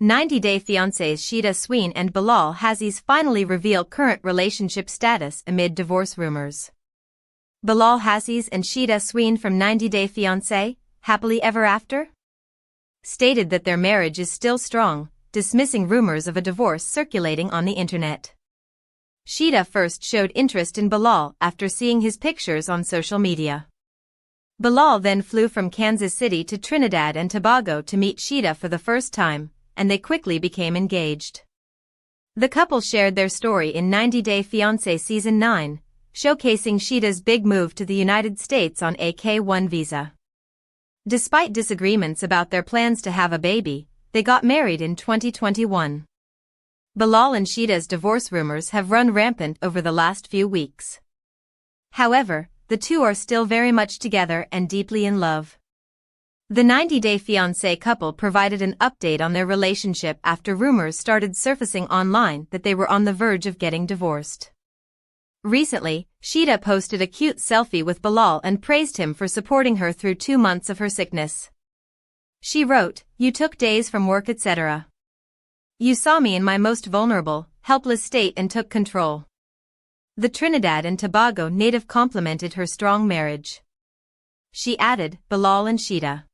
90-Day Fiancés Shaeeda Sween and Bilal Hazziez finally reveal current relationship status amid divorce rumors. Bilal Hazziez and Shaeeda Sween from 90-Day Fiancé, Happily Ever After, stated that their marriage is still strong, dismissing rumors of a divorce circulating on the internet. Shaeeda first showed interest in Bilal after seeing his pictures on social media. Bilal then flew from Kansas City to Trinidad and Tobago to meet Shaeeda for the first time, and they quickly became engaged. The couple shared their story in 90-Day Fiancé Season 9, showcasing Shaeeda's big move to the United States on a K-1 visa. Despite disagreements about their plans to have a baby, they got married in 2021. Bilal and Shaeeda's divorce rumors have run rampant over the last few weeks. However, the two are still very much together and deeply in love. The 90-Day Fiancé couple provided an update on their relationship after rumors started surfacing online that they were on the verge of getting divorced. Recently, Shaeeda posted a cute selfie with Bilal and praised him for supporting her through 2 months of her sickness. She wrote, "You took days from work, etc. You saw me in my most vulnerable, helpless state and took control." The Trinidad and Tobago native complimented her strong marriage. She added, "Bilal and Shaeeda.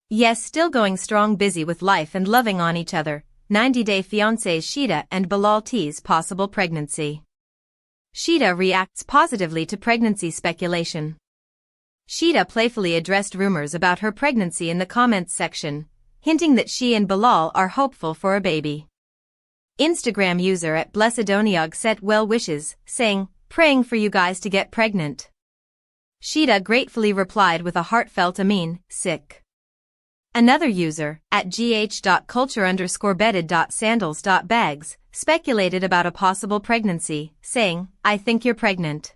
Yes, still going strong, busy with life and loving on each other." 90-Day Fiancés Shaeeda and Bilal tease possible pregnancy. Shaeeda reacts positively to pregnancy speculation. Shaeeda playfully addressed rumors about her pregnancy in the comments section, hinting that she and Bilal are hopeful for a baby. Instagram user @blessedoniog sent well wishes, saying, "Praying for you guys to get pregnant." Shaeeda gratefully replied with a heartfelt "Amin, sick." Another user, @gh.culture_bedded.sandals.bags, speculated about a possible pregnancy, saying, "I think you're pregnant."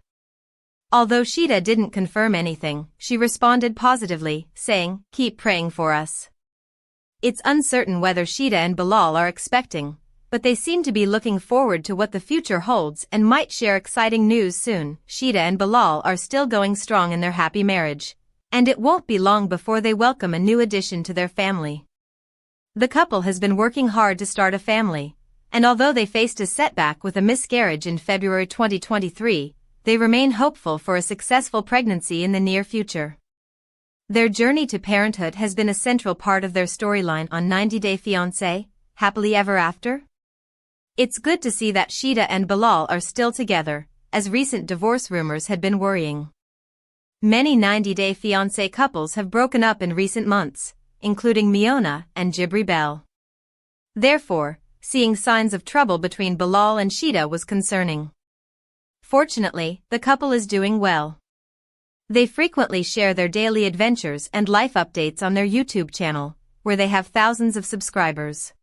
Although Shaeeda didn't confirm anything, she responded positively, saying, "Keep praying for us." It's uncertain whether Shaeeda and Bilal are expecting, but they seem to be looking forward to what the future holds and might share exciting news soon. Shaeeda and Bilal are still going strong in their happy marriage, and it won't be long before they welcome a new addition to their family. The couple has been working hard to start a family, and although they faced a setback with a miscarriage in February 2023, they remain hopeful for a successful pregnancy in the near future. Their journey to parenthood has been a central part of their storyline on 90-Day Fiancé, Happily Ever After. It's good to see that Shaeeda and Bilal are still together, as recent divorce rumors had been worrying. Many 90-Day Fiancé couples have broken up in recent months, including Miona and Jibri Bell. Therefore, seeing signs of trouble between Bilal and Shaeeda was concerning. Fortunately, the couple is doing well. They frequently share their daily adventures and life updates on their YouTube channel, where they have thousands of subscribers.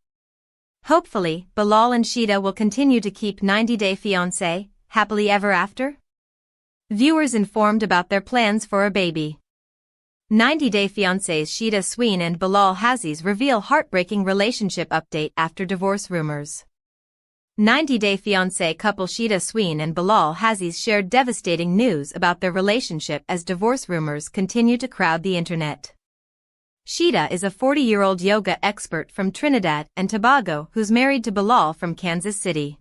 Hopefully, Bilal and Shaeeda will continue to keep 90-Day Fiancé, Happily Ever After viewers informed about their plans for a baby. 90-Day Fiancés Shaeeda Sween and Bilal Hazziez reveal heartbreaking relationship update after divorce rumors. 90-Day Fiancé couple Shaeeda Sween and Bilal Hazziez shared devastating news about their relationship as divorce rumors continue to crowd the internet. Shaeeda is a 40-year-old yoga expert from Trinidad and Tobago who's married to Bilal from Kansas City.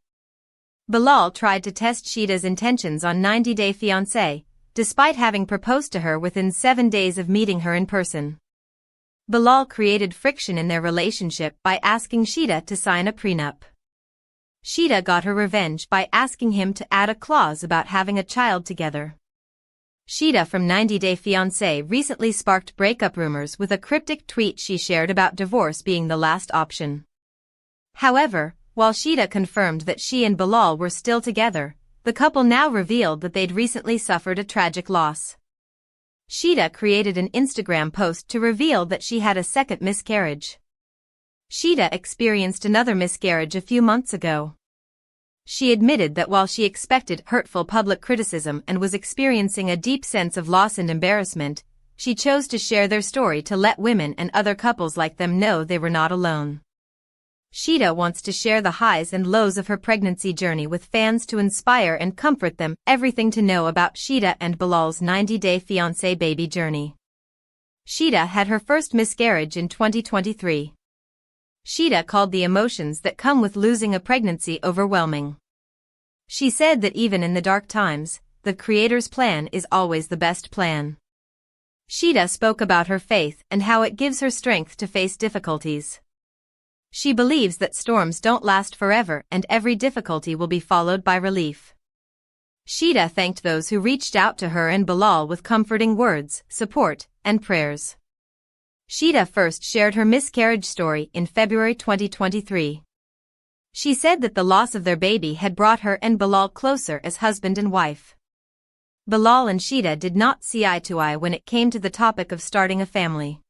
Bilal tried to test Shaeeda's intentions on 90-Day Fiancé, despite having proposed to her within 7 days of meeting her in person. Bilal created friction in their relationship by asking Shaeeda to sign a prenup. Shaeeda got her revenge by asking him to add a clause about having a child together. Shaeeda from 90-Day Fiancé recently sparked breakup rumors with a cryptic tweet she shared about divorce being the last option. However, while Shaeeda confirmed that she and Bilal were still together, the couple now revealed that they'd recently suffered a tragic loss. Shaeeda created an Instagram post to reveal that she had a second miscarriage. Shaeeda experienced another miscarriage a few months ago. She admitted that while she expected hurtful public criticism and was experiencing a deep sense of loss and embarrassment, she chose to share their story to let women and other couples like them know they were not alone. Shaeeda wants to share the highs and lows of her pregnancy journey with fans to inspire and comfort them. Everything to know about Shaeeda and Bilal's 90-Day Fiancé baby journey. Shaeeda had her first miscarriage in 2023. Shaeeda called the emotions that come with losing a pregnancy overwhelming. She said that even in the dark times, the Creator's plan is always the best plan. Shaeeda spoke about her faith and how it gives her strength to face difficulties. She believes that storms don't last forever and every difficulty will be followed by relief. Shaeeda thanked those who reached out to her and Bilal with comforting words, support, and prayers. Shaeeda first shared her miscarriage story in February 2023. She said that the loss of their baby had brought her and Bilal closer as husband and wife. Bilal and Shaeeda did not see eye to eye when it came to the topic of starting a family.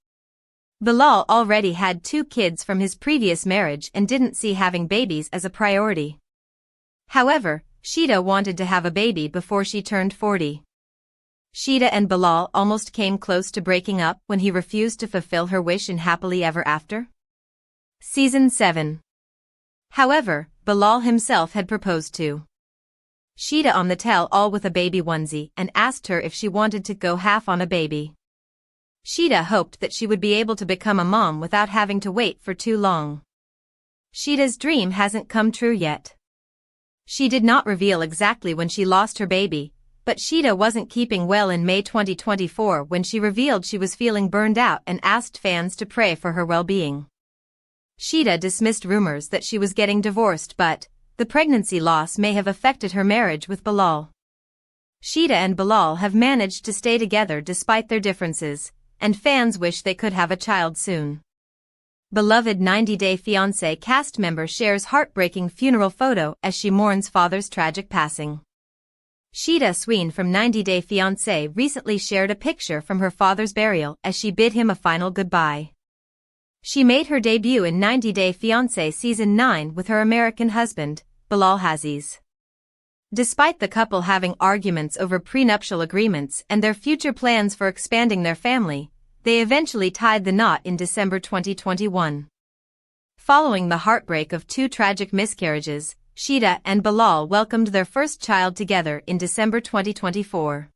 Bilal already had 2 kids from his previous marriage and didn't see having babies as a priority. However, Shaeeda wanted to have a baby before she turned 40. Shaeeda and Bilal almost came close to breaking up when he refused to fulfill her wish in Happily Ever After. Season 7. However, Bilal himself had proposed to Shaeeda on the tell-all with a baby onesie and asked her if she wanted to go half on a baby. Shaeeda hoped that she would be able to become a mom without having to wait for too long. Shaeeda's dream hasn't come true yet. She did not reveal exactly when she lost her baby, but Shaeeda wasn't keeping well in May 2024 when she revealed she was feeling burned out and asked fans to pray for her well-being. Shaeeda dismissed rumors that she was getting divorced, but the pregnancy loss may have affected her marriage with Bilal. Shaeeda and Bilal have managed to stay together despite their differences, and fans wish they could have a child soon. Beloved 90 Day Fiancé cast member shares heartbreaking funeral photo as she mourns father's tragic passing. Shaeeda Sween from 90 Day Fiancé recently shared a picture from her father's burial as she bid him a final goodbye. She made her debut in 90 Day Fiancé Season 9 with her American husband, Bilal Hazziez. Despite the couple having arguments over prenuptial agreements and their future plans for expanding their family, they eventually tied the knot in December 2021. Following the heartbreak of 2 tragic miscarriages, Shaeeda and Bilal welcomed their first child together in December 2024.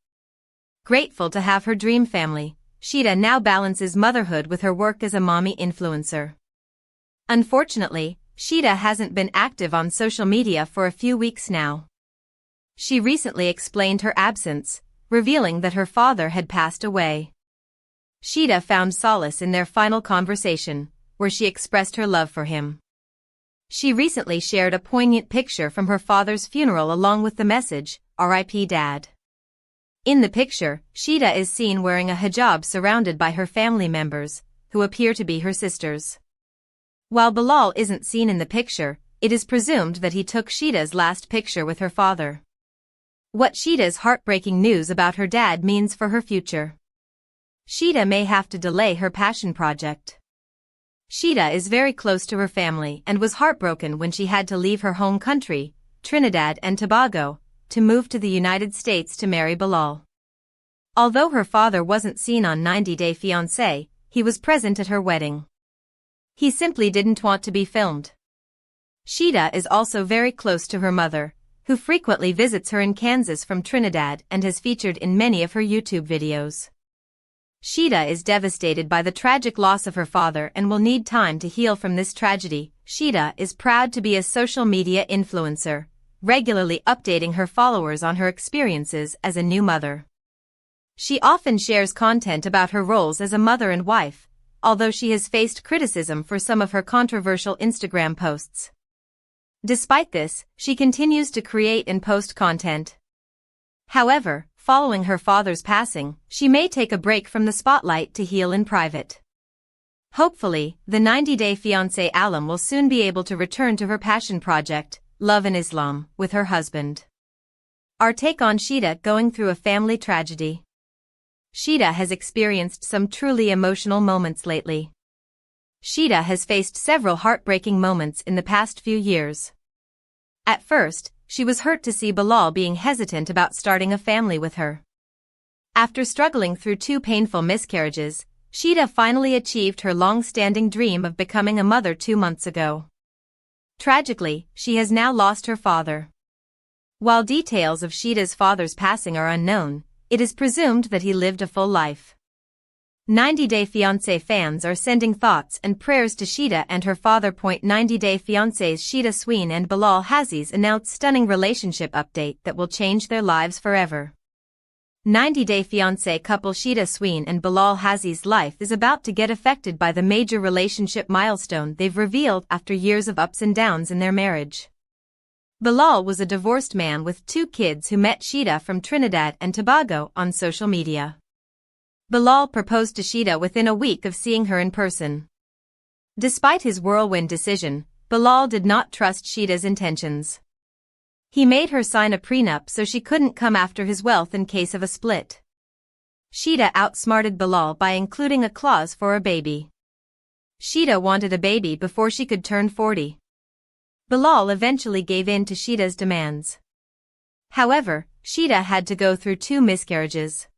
Grateful to have her dream family, Shaeeda now balances motherhood with her work as a mommy influencer. Unfortunately, Shaeeda hasn't been active on social media for a few weeks now. She recently explained her absence, revealing that her father had passed away. Shaeeda found solace in their final conversation, where she expressed her love for him. She recently shared a poignant picture from her father's funeral along with the message, "R.I.P. Dad." In the picture, Shaeeda is seen wearing a hijab surrounded by her family members, who appear to be her sisters. While Bilal isn't seen in the picture, it is presumed that he took Shaeeda's last picture with her father. What Shaeeda's heartbreaking news about her dad means for her future. Shaeeda may have to delay her passion project. Shaeeda is very close to her family and was heartbroken when she had to leave her home country, Trinidad and Tobago, to move to the United States to marry Bilal. Although her father wasn't seen on 90 Day Fiancé, he was present at her wedding. He simply didn't want to be filmed. Shaeeda is also very close to her mother, who frequently visits her in Kansas from Trinidad and has featured in many of her YouTube videos. Shaeeda is devastated by the tragic loss of her father and will need time to heal from this tragedy. Shaeeda is proud to be a social media influencer, regularly updating her followers on her experiences as a new mother. She often shares content about her roles as a mother and wife, although she has faced criticism for some of her controversial Instagram posts. Despite this, she continues to create and post content. However, following her father's passing, she may take a break from the spotlight to heal in private. Hopefully, the 90 Day Fiancé alum will soon be able to return to her passion project, Love and Islam, with her husband. Our take on Shaeeda going through a family tragedy. Shaeeda has experienced some truly emotional moments lately. Shaeeda has faced several heartbreaking moments in the past few years. At first, she was hurt to see Bilal being hesitant about starting a family with her. After struggling through 2 painful miscarriages, Shaeeda finally achieved her long-standing dream of becoming a mother 2 months ago. Tragically, she has now lost her father. While details of Shaeeda's father's passing are unknown, it is presumed that he lived a full life. 90 Day Fiancé fans are sending thoughts and prayers to Shaeeda and her father. 90 Day Fiancé's Shaeeda Sween and Bilal Hazziez announced stunning relationship update that will change their lives forever. 90 Day Fiancé couple Shaeeda Sween and Bilal Hazziez's life is about to get affected by the major relationship milestone they've revealed after years of ups and downs in their marriage. Bilal was a divorced man with 2 kids who met Shaeeda from Trinidad and Tobago on social media. Bilal proposed to Shaeeda within a week of seeing her in person. Despite his whirlwind decision, Bilal did not trust Shaeeda's intentions. He made her sign a prenup so she couldn't come after his wealth in case of a split. Shaeeda outsmarted Bilal by including a clause for a baby. Shaeeda wanted a baby before she could turn 40. Bilal eventually gave in to Shaeeda's demands. However, Shaeeda had to go through 2 miscarriages.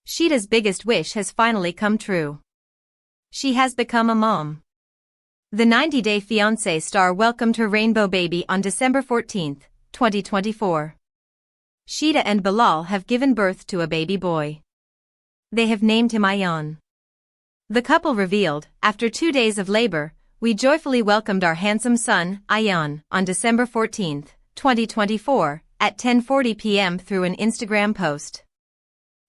Shaeeda's biggest wish has finally come true. She has become a mom. The 90 Day Fiancé star welcomed her rainbow baby on December 14, 2024. Shaeeda and Bilal have given birth to a baby boy. They have named him Ayan. The couple revealed, after 2 days of labor, we joyfully welcomed our handsome son, Ayan, on December 14, 2024, at 10:40 p.m. through an Instagram post.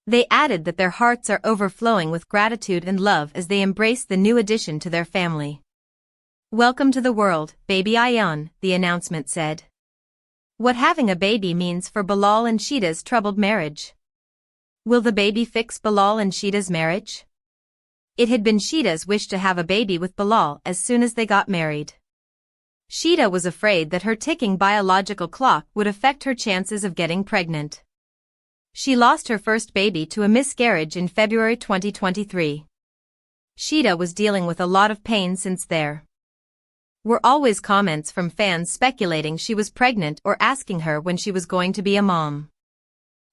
They added that their hearts are overflowing with gratitude and love as they embrace the new addition to their family. Welcome to the world, baby Ayan, the announcement said. What having a baby means for Bilal and Shaeeda's troubled marriage. Will the baby fix Bilal and Shaeeda's marriage? It had been Shaeeda's wish to have a baby with Bilal as soon as they got married. Shaeeda was afraid that her ticking biological clock would affect her chances of getting pregnant. She lost her first baby to a miscarriage in February 2023. Shaeeda was dealing with a lot of pain since there were always comments from fans speculating she was pregnant or asking her when she was going to be a mom.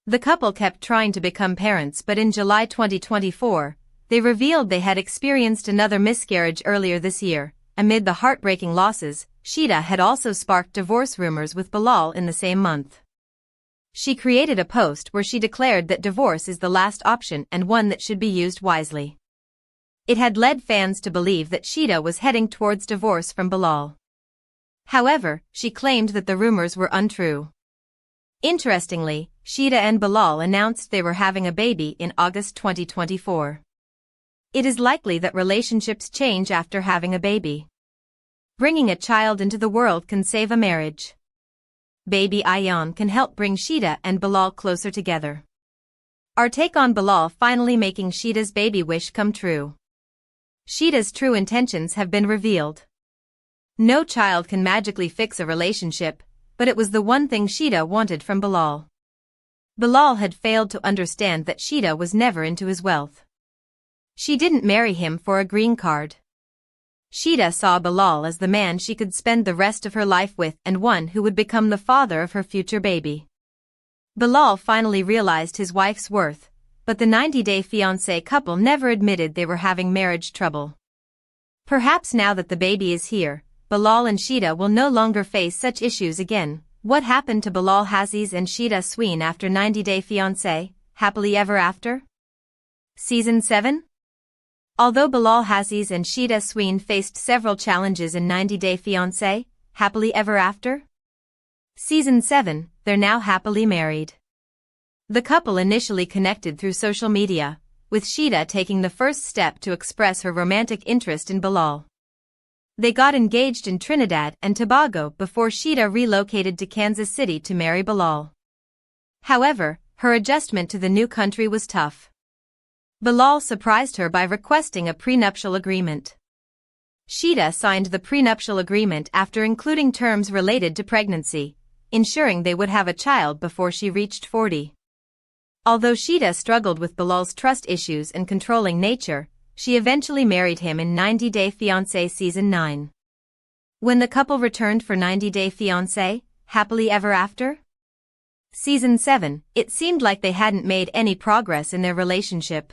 The couple kept trying to become parents, but in July 2024, they revealed they had experienced another miscarriage earlier this year. Amid the heartbreaking losses, Shaeeda had also sparked divorce rumors with Bilal in the same month. She created a post where she declared that divorce is the last option and one that should be used wisely. It had led fans to believe that Shaeeda was heading towards divorce from Bilal. However, she claimed that the rumors were untrue. Interestingly, Shaeeda and Bilal announced they were having a baby in August 2024. It is likely that relationships change after having a baby. Bringing a child into the world can save a marriage. Baby Ayan can help bring Shaeeda and Bilal closer together. Our take on Bilal finally making Shaeeda's baby wish come true. Shaeeda's true intentions have been revealed. No child can magically fix a relationship, but it was the one thing Shaeeda wanted from Bilal. Bilal had failed to understand that Shaeeda was never into his wealth. She didn't marry him for a green card. Shaeeda saw Bilal as the man she could spend the rest of her life with and one who would become the father of her future baby. Bilal finally realized his wife's worth, but the 90 Day Fiancé couple never admitted they were having marriage trouble. Perhaps now that the baby is here, Bilal and Shaeeda will no longer face such issues again. What happened to Bilal Hazziez and Shaeeda Sween after 90 Day Fiancé, happily ever after? Season 7? Although Bilal Hazziez and Shaeeda Sween faced several challenges in 90 Day Fiancé, happily ever after? Season 7, they're now happily married. The couple initially connected through social media, with Shaeeda taking the first step to express her romantic interest in Bilal. They got engaged in Trinidad and Tobago before Shaeeda relocated to Kansas City to marry Bilal. However, her adjustment to the new country was tough. Bilal surprised her by requesting a prenuptial agreement. Shaeeda signed the prenuptial agreement after including terms related to pregnancy, ensuring they would have a child before she reached 40. Although Shaeeda struggled with Bilal's trust issues and controlling nature, she eventually married him in 90 Day Fiancé Season 9. When the couple returned for 90 Day Fiancé, happily ever after? Season 7, it seemed like they hadn't made any progress in their relationship.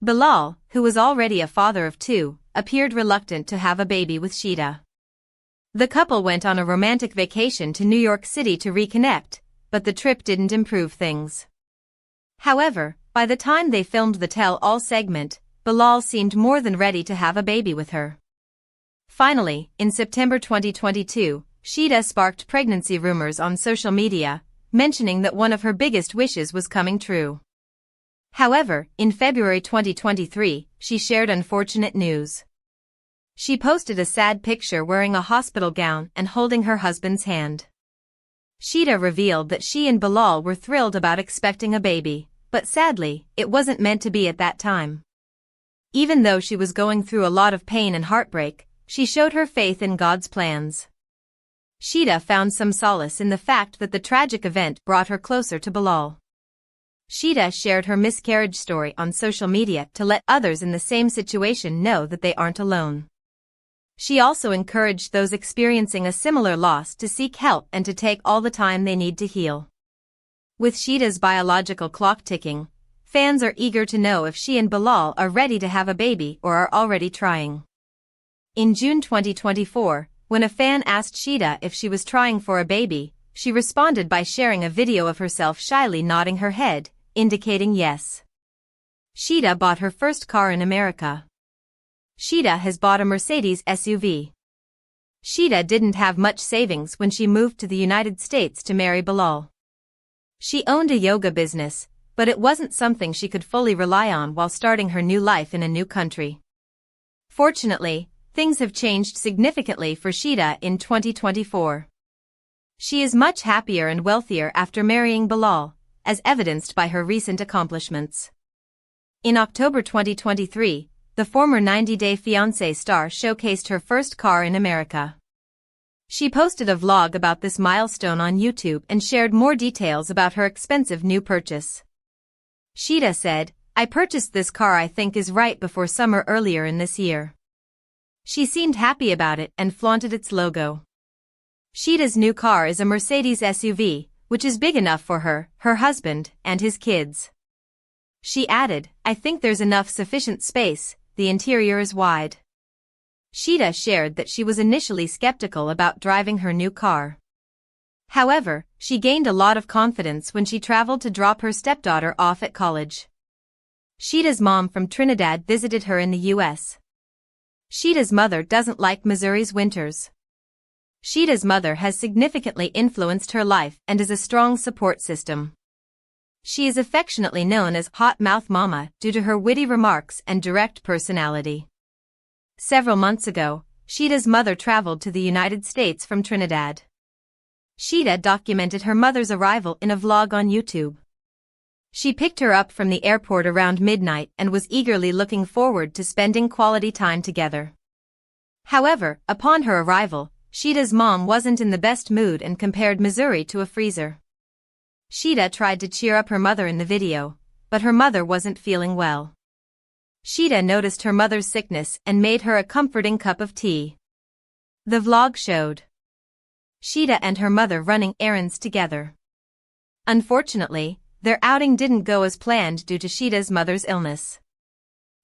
Bilal, who was already a father of 2, appeared reluctant to have a baby with Shaeeda. The couple went on a romantic vacation to New York City to reconnect, but the trip didn't improve things. However, By the time they filmed the tell-all segment, Bilal seemed more than ready to have a baby with her. Finally, in September 2022, Shaeeda sparked pregnancy rumors on social media, mentioning that one of her biggest wishes was coming true. However, in February 2023, she shared unfortunate news. She posted a sad picture wearing a hospital gown and holding her husband's hand. Shaeeda revealed that she and Bilal were thrilled about expecting a baby, but sadly, it wasn't meant to be at that time. Even though she was going through a lot of pain and heartbreak, she showed her faith in God's plans. Shaeeda found some solace in the fact that the tragic event brought her closer to Bilal. Shaeeda shared her miscarriage story on social media to let others in the same situation know that they aren't alone. She also encouraged those experiencing a similar loss to seek help and to take all the time they need to heal. With Shaeeda's biological clock ticking, fans are eager to know if she and Bilal are ready to have a baby or are already trying. In June 2024, when a fan asked Shaeeda if she was trying for a baby, she responded by sharing a video of herself shyly nodding her head, indicating yes. Shaeeda bought her first car in America. Shaeeda has bought a Mercedes SUV. Shaeeda didn't have much savings when she moved to the United States to marry Bilal. She owned a yoga business, but it wasn't something she could fully rely on while starting her new life in a new country. Fortunately, things have changed significantly for Shaeeda in 2024. She is much happier and wealthier after marrying Bilal, as evidenced by her recent accomplishments. In October 2023, the former 90 Day Fiancé star showcased her first car in America. She posted a vlog about this milestone on YouTube and shared more details about her expensive new purchase. Shaeeda said, "I purchased this car I think is right before summer earlier in this year." She seemed happy about it and flaunted its logo. Shaeeda's new car is a Mercedes SUV, which is big enough for her, her husband, and his kids. She added, "I think there's enough sufficient space, the interior is wide." Shaeeda shared that she was initially skeptical about driving her new car. However, she gained a lot of confidence when she traveled to drop her stepdaughter off at college. Shaeeda's mom from Trinidad visited her in the U.S. Shaeeda's mother doesn't like Missouri's winters. Shaeeda's mother has significantly influenced her life and is a strong support system. She is affectionately known as Hot Mouth Mama due to her witty remarks and direct personality. Several months ago, Shaeeda's mother traveled to the United States from Trinidad. Shaeeda documented her mother's arrival in a vlog on YouTube. She picked her up from the airport around midnight and was eagerly looking forward to spending quality time together. However, upon her arrival, Shaeeda's mom wasn't in the best mood and compared Missouri to a freezer. Shaeeda tried to cheer up her mother in the video, but her mother wasn't feeling well. Shaeeda noticed her mother's sickness and made her a comforting cup of tea. The vlog showed Shaeeda and her mother running errands together. Unfortunately, their outing didn't go as planned due to Shaeeda's mother's illness.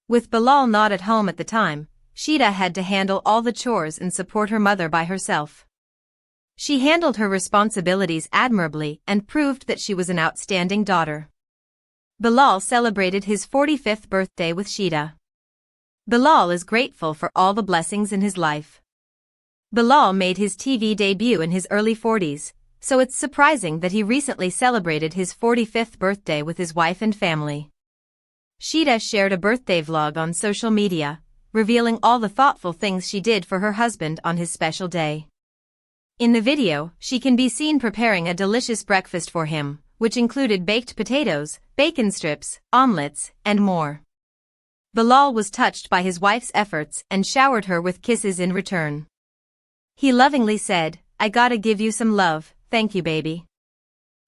With Bilal not at home at the time, Shaeeda had to handle all the chores and support her mother by herself. She handled her responsibilities admirably and proved that she was an outstanding daughter. Bilal celebrated his 45th birthday with Shaeeda. Bilal is grateful for all the blessings in his life. Bilal made his TV debut in his early 40s, so it's surprising that he recently celebrated his 45th birthday with his wife and family. Shaeeda shared a birthday vlog on social media, revealing all the thoughtful things she did for her husband on his special day. In the video, she can be seen preparing a delicious breakfast for him, which included baked potatoes, bacon strips, omelets, and more. Bilal was touched by his wife's efforts and showered her with kisses in return. He lovingly said, "I gotta give you some love, thank you baby."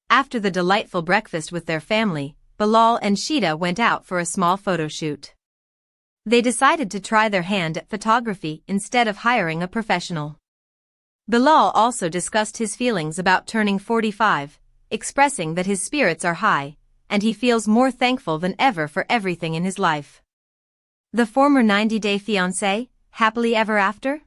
After the delightful breakfast with their family, Bilal and Shaeeda went out for a small photo shoot. They decided to try their hand at photography instead of hiring a professional. Bilal also discussed his feelings about turning 45, expressing that his spirits are high, and he feels more thankful than ever for everything in his life. The former 90 Day Fiancé, happily ever after?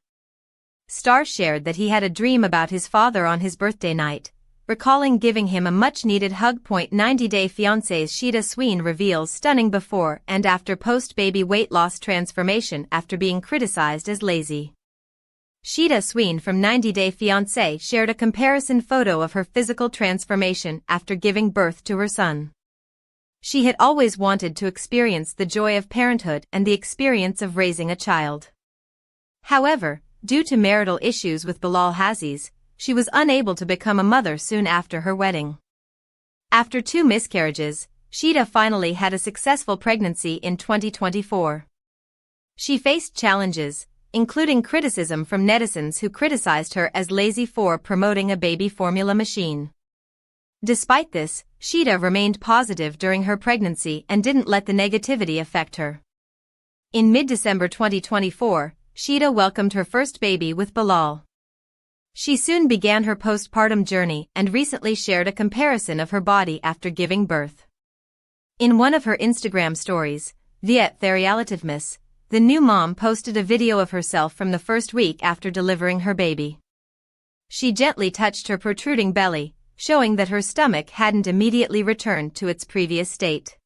Star shared that he had a dream about his father on his birthday night, recalling giving him a much-needed hug. 90-day fiancé's Shaeeda Sween reveals stunning before and after post-baby weight loss transformation after being criticized as lazy. Shaeeda Sween from 90-Day Fiancé shared a comparison photo of her physical transformation after giving birth to her son. She had always wanted to experience the joy of parenthood and the experience of raising a child. However, due to marital issues with Bilal Hazziez, she was unable to become a mother soon after her wedding. After 2 miscarriages, Shaeeda finally had a successful pregnancy in 2024. She faced challenges, including criticism from netizens who criticized her as lazy for promoting a baby formula machine. Despite this, Shaeeda remained positive during her pregnancy and didn't let the negativity affect her. In mid-December 2024, Shaeeda welcomed her first baby with Bilal. She soon began her postpartum journey and recently shared a comparison of her body after giving birth. In one of her Instagram stories, via their relativeness, the new mom posted a video of herself from the first week after delivering her baby. She gently touched her protruding belly, showing that her stomach hadn't immediately returned to its previous state.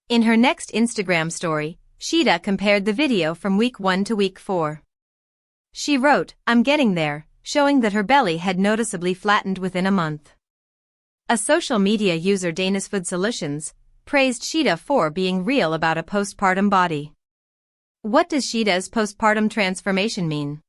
In her next Instagram story, Shaeeda compared the video from week 1 to week 4. She wrote, "I'm getting there," showing that her belly had noticeably flattened within a month. A social media user Dana's Food Solutions praised Shaeeda for being real about a postpartum body. What does Shaeeda's postpartum transformation mean?